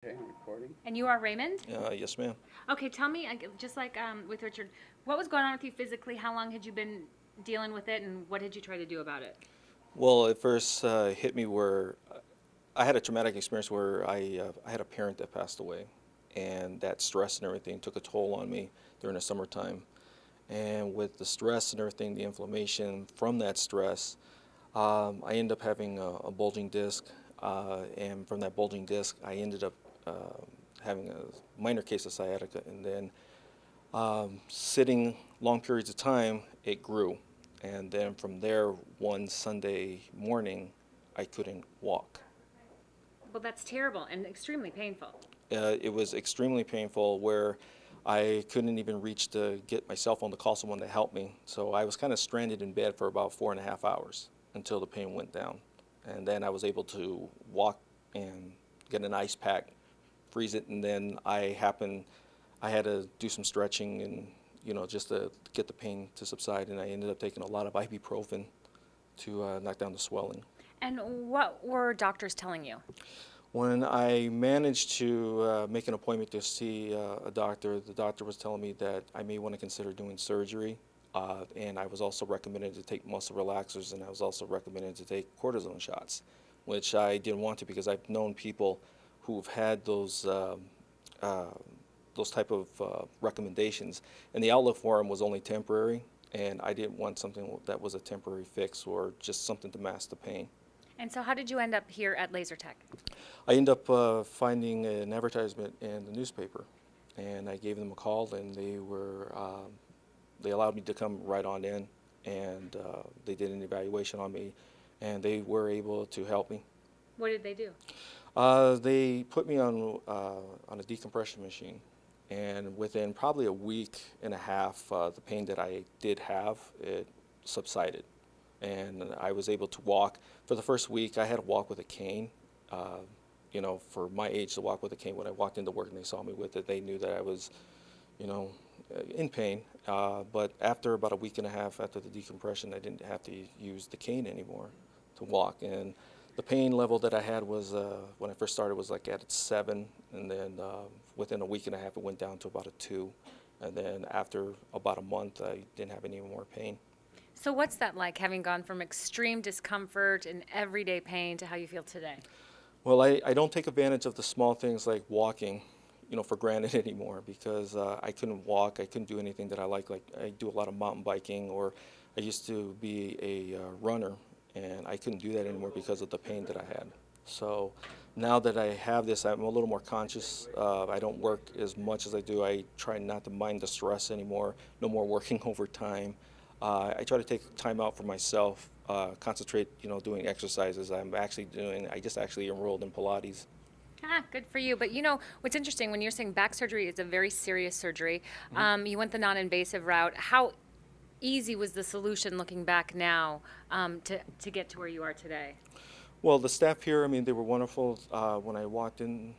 Okay, I'm recording. And you are Raymond? Yes, ma'am. Okay, tell me, just like with Richard, what was going on with you physically? How long had you been dealing with it, and what did you try to do about it? Well, it first hit me where I had a traumatic experience where I had a parent that passed away, and that stress and everything took a toll on me during the summertime. And with the stress and everything, the inflammation from that stress, I ended up having a bulging disc, and from that bulging disc, I ended up having a minor case of sciatica, and then sitting long periods of time, it grew. And then from there, one Sunday morning, I couldn't walk. Well, that's terrible and extremely painful. It was extremely painful where I couldn't even reach to get my cell phone to call someone to help me. So I was kind of stranded in bed for about 4.5 hours until the pain went down. And then I was able to walk and get an ice pack, freeze it, and then I had to do some stretching and, just to get the pain to subside. And I ended up taking a lot of ibuprofen to knock down the swelling. And what were doctors telling you? When I managed to make an appointment to see a doctor, the doctor was telling me that I may want to consider doing surgery. And I was also recommended to take muscle relaxers, and I was also recommended to take cortisone shots, which I didn't want to because I've known people who've had uh, those type of recommendations, and the outlook for them was only temporary, and I didn't want something that was a temporary fix or just something to mask the pain. And so, how did you end up here at Laser Tech? I ended up finding an advertisement in the newspaper, and I gave them a call, and they allowed me to come right on in, and they did an evaluation on me, and they were able to help me. What did they do? They put me on a decompression machine, and within probably a week and a half, the pain that I did have, it subsided, and I was able to walk. For the first week, I had to walk with a cane. Uh, for my age to walk with a cane, when I walked into work and they saw me with it, they knew that I was, you know, in pain. But after about a week and a half after the decompression, I didn't have to use the cane anymore to walk. And the pain level that I had was, when I first started, was like at 7, and then within a week and a half, it went down to about a 2. And then after about a month, I didn't have any more pain. So, what's that like, having gone from extreme discomfort and everyday pain to how you feel today? Well, I don't take advantage of the small things like walking, for granted anymore because I couldn't walk. I couldn't do anything that I like. Like I do a lot of mountain biking, or I used to be a runner, and I couldn't do that anymore because of the pain that I had. So now that I have this, I'm a little more conscious. I don't work as much as I do. I try not to mind the stress anymore. No more working overtime. I try to take time out for myself, concentrate, doing exercises. I just actually enrolled in Pilates. Ah, good for you. But what's interesting when you're saying back surgery is a very serious surgery. Mhm. You went the non-invasive route. How easy was the solution looking back now to get to where you are today? Well, the staff here, I mean, they were wonderful. When I walked in,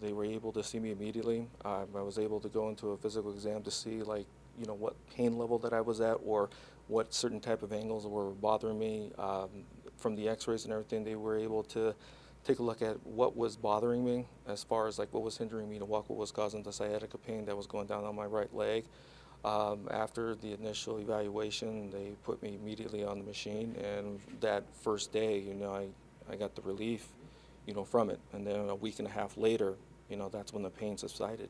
they were able to see me immediately. I was able to go into a physical exam to see, like, what pain level that I was at or what certain type of angles were bothering me. From the x-rays and everything, they were able to take a look at what was bothering me as far as like what was hindering me to walk, what was causing the sciatica pain that was going down on my right leg. After the initial evaluation, they put me immediately on the machine, and that first day, I got the relief, from it. And then a week and a half later, that's when the pain subsided.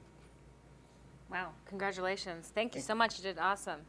Wow, congratulations. Thank you so much. You did awesome.